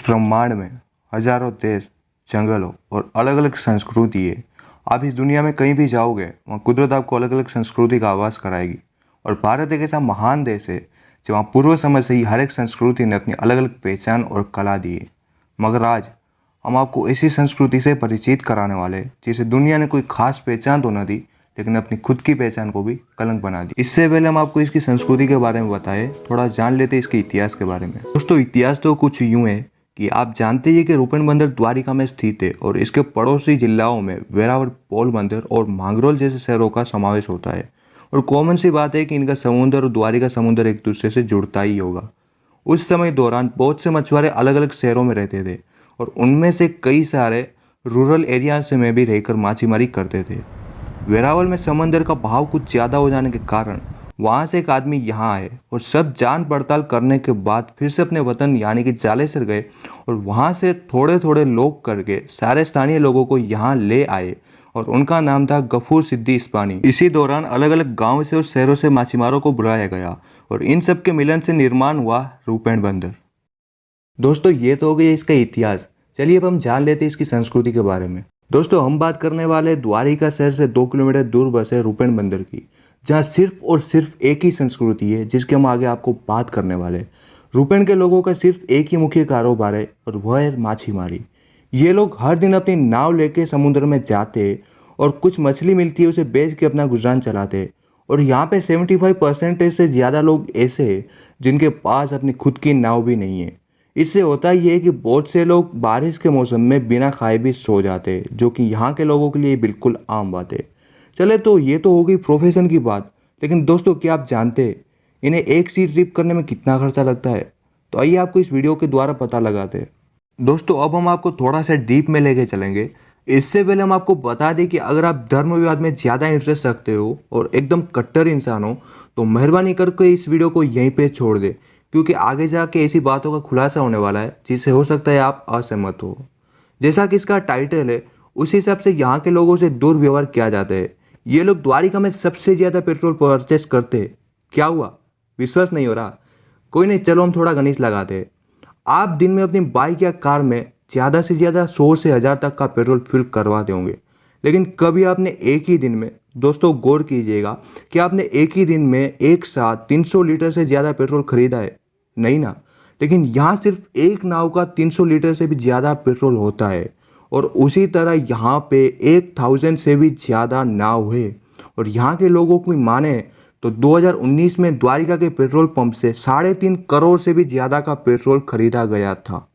ब्रह्मांड में हजारों देश, जंगलों और अलग अलग संस्कृति है। आप इस दुनिया में कहीं भी जाओगे वहाँ कुदरत आपको अलग अलग संस्कृति का आभास कराएगी। और भारत एक ऐसा महान देश है जहाँ पूर्व समय से ही हर एक संस्कृति ने अपनी अलग अलग पहचान और कला दी है। मगर आज हम आपको ऐसी संस्कृति से परिचित कराने वाले हैं जिसे दुनिया ने कोई खास पहचान तो न दी, लेकिन अपनी खुद की पहचान को भी कलंक बना दी। इससे पहले हम आपको इसकी संस्कृति के बारे में बताएं, थोड़ा जान लेते हैं इसके इतिहास के बारे में। दोस्तों, इतिहास तो कुछ यूँ है कि आप जानते हैं कि रूपेण बंदर द्वारिका में स्थित है और इसके पड़ोसी जिलाओं में वेरावल, पोरबंदर और मांगरोल जैसे शहरों का समावेश होता है। और कॉमन सी बात है कि इनका समुद्र और द्वारिका समुद्र एक दूसरे से जुड़ता ही होगा। उस समय दौरान बहुत से मछुआरे अलग अलग शहरों में रहते थे और उनमें से कई सारे रूरल एरियाज में भी रहकर माछीमारी करते थे। वेरावल में समंदर का बहाव कुछ ज़्यादा हो जाने के कारण वहाँ से एक आदमी यहाँ आए और सब जान पड़ताल करने के बाद फिर से अपने वतन यानी कि जालेसर गए और वहाँ से थोड़े थोड़े लोग करके सारे स्थानीय लोगों को यहाँ ले आए और उनका नाम था गफूर सिद्दी इस्पानी। इसी दौरान अलग अलग गाँव से और शहरों से माछीमारों को बुलाया गया और इन सब के मिलन से निर्माण हुआ रूपेण बंदर। दोस्तों, ये तो हो गया इसका इतिहास। चलिए अब हम जान लेते हैं इसकी संस्कृति के बारे में। दोस्तों, हम बात करने वाले द्वारिका शहर से 2 किलोमीटर दूर बसे रूपेण बंदर की, जहाँ सिर्फ और सिर्फ एक ही संस्कृति है जिसके हम आगे आपको बात करने वाले हैं। रूपेण के लोगों का सिर्फ एक ही मुख्य कारोबार है और वह है माछीमारी। ये लोग हर दिन अपनी नाव लेके समुद्र में जाते और कुछ मछली मिलती है उसे बेच के अपना गुजरान चलाते। और यहाँ पे 75% से ज़्यादा लोग ऐसे हैं जिनके पास अपनी खुद की नाव भी नहीं है। इससे होता ही है कि बहुत से लोग बारिश के मौसम में बिना खाए भी सो जाते हैं, जो कि यहाँ के लोगों के लिए बिल्कुल आम बात है। चले, तो ये तो हो गई प्रोफेशन की बात, लेकिन दोस्तों क्या आप जानते हैं इन्हें एक सी ट्रिप करने में कितना खर्चा लगता है? तो आइए आपको इस वीडियो के द्वारा पता लगाते हैं। दोस्तों, अब हम आपको थोड़ा सा डीप में लेके चलेंगे। इससे पहले हम आपको बता दें कि अगर आप धर्म विवाद में ज़्यादा इंटरेस्ट रखते हो और एकदम कट्टर इंसान हो तो मेहरबानी करके इस वीडियो को यहीं पे छोड़ दे, क्योंकि आगे जाके ऐसी बातों का खुलासा होने वाला है जिससे हो सकता है आप असहमत हो। जैसा कि इसका टाइटल है उसी हिसाब से यहाँ के लोगों से दुर्व्यवहार किया जाता है। ये लोग द्वारिका में सबसे ज़्यादा पेट्रोल परचेस करते हैं। क्या हुआ, विश्वास नहीं हो रहा? कोई नहीं, चलो हम थोड़ा गणित लगाते हैं। आप दिन में अपनी बाइक या कार में ज़्यादा से ज़्यादा 100 से 1000 तक का पेट्रोल फिल करवाते होंगे, लेकिन कभी आपने एक ही दिन में, दोस्तों गौर कीजिएगा कि आपने एक ही दिन में एक साथ 300 लीटर से ज़्यादा पेट्रोल खरीदा है? नहीं ना। लेकिन यहाँ सिर्फ एक नाव का 300 लीटर से भी ज़्यादा पेट्रोल होता है और उसी तरह यहाँ पे 1000 से भी ज़्यादा नाव है। और यहाँ के लोगों की माने तो 2019 में द्वारिका के पेट्रोल पंप से 3.5 करोड़ से भी ज़्यादा का पेट्रोल खरीदा गया था,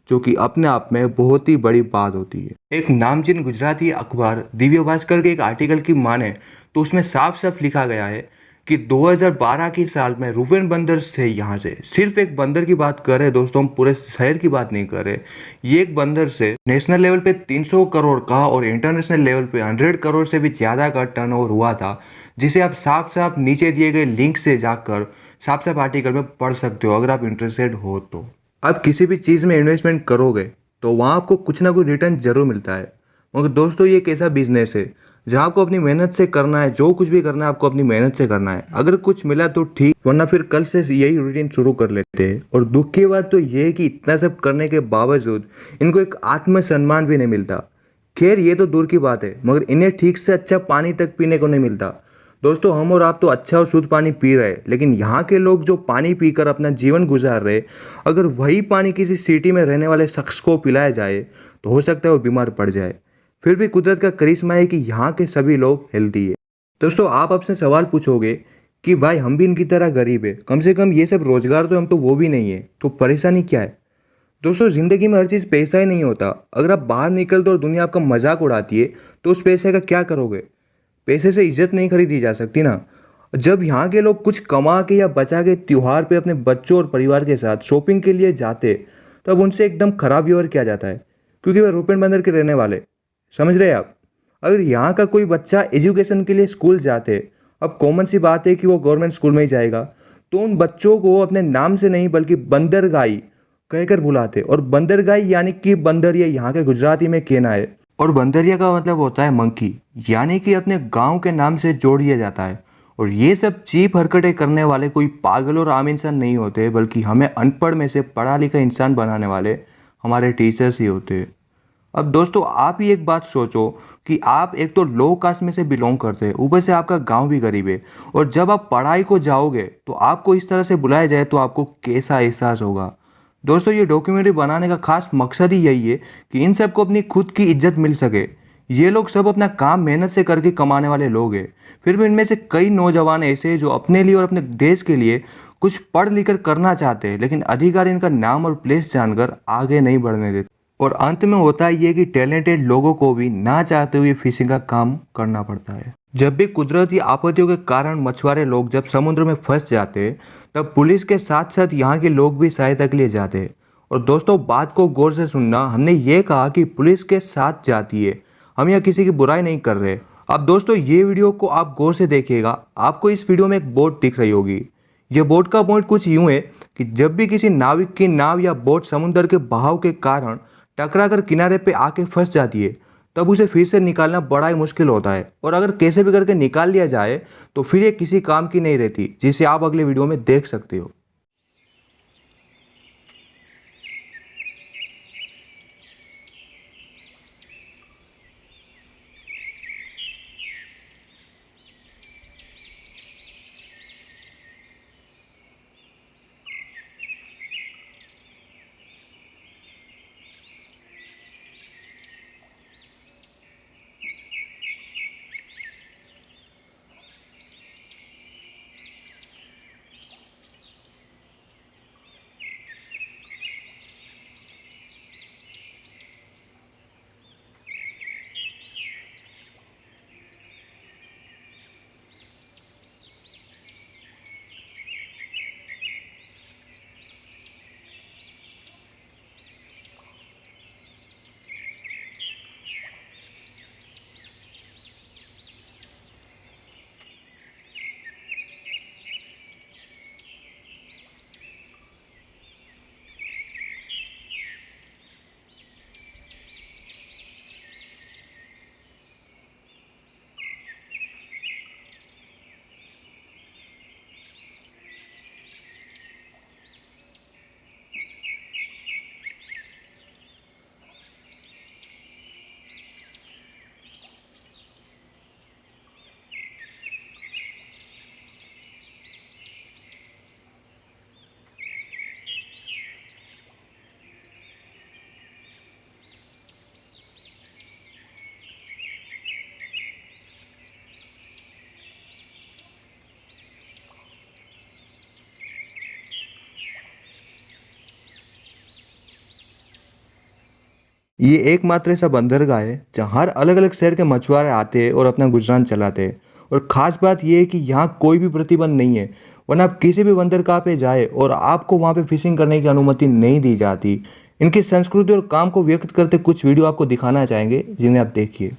जो कि अपने आप में बहुत ही बड़ी बात होती है। एक नामचीन गुजराती अखबार दिव्य भास्कर के एक आर्टिकल की माने तो उसमें साफ साफ लिखा गया है कि 2012 की साल में रूपेण बंदर से, यहाँ से सिर्फ एक बंदर की बात कर रहे हैं दोस्तों, हम पूरे शहर की बात नहीं कर रहे। ये एक बंदर से नेशनल लेवल पे 300 करोड़ का और इंटरनेशनल लेवल पे 100 करोड़ से भी ज़्यादा का टर्नओवर हुआ था, जिसे आप साफ साफ नीचे दिए गए लिंक से जाकर साफ साफ आर्टिकल में पढ़ सकते हो अगर आप इंटरेस्टेड हो तो। आप किसी भी चीज़ में इन्वेस्टमेंट करोगे तो वहाँ आपको कुछ ना कुछ रिटर्न जरूर मिलता है। मगर दोस्तों, ये एक ऐसा बिजनेस है जहाँ आपको अपनी मेहनत से करना है। जो कुछ भी करना है आपको अपनी मेहनत से करना है। अगर कुछ मिला तो ठीक, वरना फिर कल से यही रूटीन शुरू कर लेते हैं। और दुख की बात तो ये है कि इतना सब करने के बावजूद इनको एक आत्मसम्मान भी नहीं मिलता। खैर, ये तो दूर की बात है, मगर इन्हें ठीक से अच्छा पानी तक पीने को नहीं मिलता। दोस्तों, हम और आप तो अच्छा और शुद्ध पानी पी रहे हैं, लेकिन यहाँ के लोग जो पानी पीकर अपना जीवन गुजार रहे, अगर वही पानी किसी सिटी में रहने वाले शख्स को पिलाया जाए तो हो सकता है वो बीमार पड़ जाए। फिर भी कुदरत का करिश्मा है कि यहाँ के सभी लोग हेल्दी है। दोस्तों, आप आपसे सवाल पूछोगे कि भाई हम भी इनकी तरह गरीब है, कम से कम ये सब रोजगार तो हम तो वो भी नहीं है, तो परेशानी क्या है? दोस्तों, ज़िंदगी में हर चीज़ पैसा ही नहीं होता। अगर आप बाहर निकलते और दुनिया आपका मजाक उड़ाती है तो उस पैसे का क्या करोगे? पैसे से इज्जत नहीं खरीदी जा सकती ना। जब यहाँ के लोग कुछ कमा के या बचा के त्योहार पे अपने बच्चों और परिवार के साथ शॉपिंग के लिए जाते तब उनसे एकदम खराब व्यवहार किया जाता है, क्योंकि वे रूपेण बंदर के रहने वाले। समझ रहे हैं आप? अगर यहाँ का कोई बच्चा एजुकेशन के लिए स्कूल जाते, अब कॉमन सी बात है कि वो गवर्नमेंट स्कूल में ही जाएगा, तो उन बच्चों को अपने नाम से नहीं बल्कि बंदरगाई कहकर बुलाते। और बंदरगाई यानी कि बंदरिया यहाँ के गुजराती में कहना है, और बंदरिया का मतलब होता है मंकी, यानी कि अपने गांव के नाम से जोड़ दिया जाता है। और ये सब चीप हरकतें करने वाले कोई पागल और आम इंसान नहीं होते, बल्कि हमें अनपढ़ में से पढ़ा लिखा इंसान बनाने वाले हमारे टीचर्स ही होते हैं। अब दोस्तों आप ही एक बात सोचो कि आप एक तो लो कास्ट में से बिलोंग करते हैं, ऊपर से आपका गांव भी गरीब है, और जब आप पढ़ाई को जाओगे तो आपको इस तरह से बुलाया जाए तो आपको कैसा एहसास होगा। दोस्तों ये डॉक्यूमेंट्री बनाने का खास मकसद ही यही है कि इन सबको अपनी खुद की इज्जत मिल सके। ये लोग सब अपना काम मेहनत से करके कमाने वाले लोग हैं, फिर भी इनमें से कई नौजवान ऐसे हैं जो अपने लिए और अपने देश के लिए कुछ पढ़ लिख कर करना चाहते हैं, लेकिन अधिकारी इनका नाम और प्लेस जानकर आगे नहीं बढ़ने देते। और अंत में होता है ये कि टैलेंटेड लोगों को भी ना चाहते हुए फिशिंग का काम करना पड़ता है। जब भी कुदरती आपत्तियों के कारण मछुआरे लोग जब समुद्र में फंस जाते हैं, तब पुलिस के साथ साथ यहाँ के लोग भी सहायता के लिए जाते हैं। और दोस्तों बात को गौर से सुनना, हमने ये कहा कि पुलिस के साथ जाती है, हम यहाँ किसी की बुराई नहीं कर रहे। अब दोस्तों ये वीडियो को आप गौर से देखिएगा, आपको इस वीडियो में एक बोट दिख रही होगी। ये बोट का पॉइंट कुछ यूं है कि जब भी किसी नाविक की नाव या बोट समुद्र के बहाव के कारण टकरा कर किनारे पे आके फंस जाती है, तब उसे फिर से निकालना बड़ा ही मुश्किल होता है। और अगर कैसे भी करके निकाल लिया जाए तो फिर ये किसी काम की नहीं रहती, जिसे आप अगले वीडियो में देख सकते हो। ये एकमात्र ऐसा बंदरगाह है जहाँ हर अलग अलग शहर के मछुआरे आते हैं और अपना गुजरान चलाते हैं। और ख़ास बात यह है कि यहाँ कोई भी प्रतिबंध नहीं है, वरना आप किसी भी बंदरगाह पे जाए और आपको वहाँ पे फिशिंग करने की अनुमति नहीं दी जाती। इनकी संस्कृति और काम को व्यक्त करते कुछ वीडियो आपको दिखाना चाहेंगे, जिन्हें आप देखिए।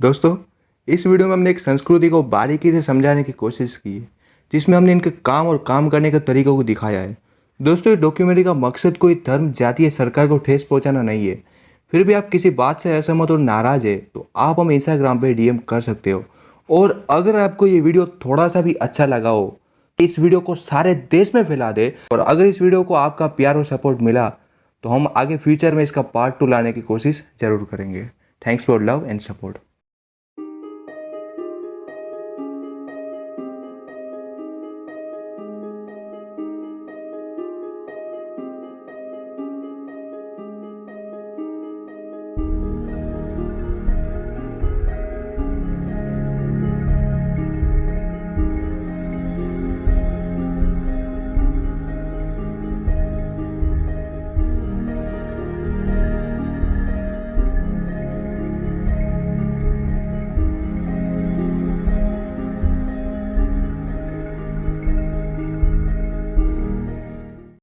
दोस्तों, इस वीडियो में हमने एक संस्कृति को बारीकी से समझाने की कोशिश की है, जिसमें हमने इनके काम और काम करने के तरीकों को दिखाया है। दोस्तों, इस डॉक्यूमेंट्री का मकसद कोई धर्म, जाति या सरकार को ठेस पहुंचाना नहीं है। फिर भी आप किसी बात से असहमत और नाराज है तो आप हमें इंस्टाग्राम पे डीएम कर सकते हो। और अगर आपको ये वीडियो थोड़ा सा भी अच्छा लगा हो, इस वीडियो को सारे देश में फैला दे। और अगर इस वीडियो को आपका प्यार और सपोर्ट मिला तो हम आगे फ्यूचर में इसका पार्ट 2 लाने की कोशिश जरूर करेंगे। Thanks for love and support.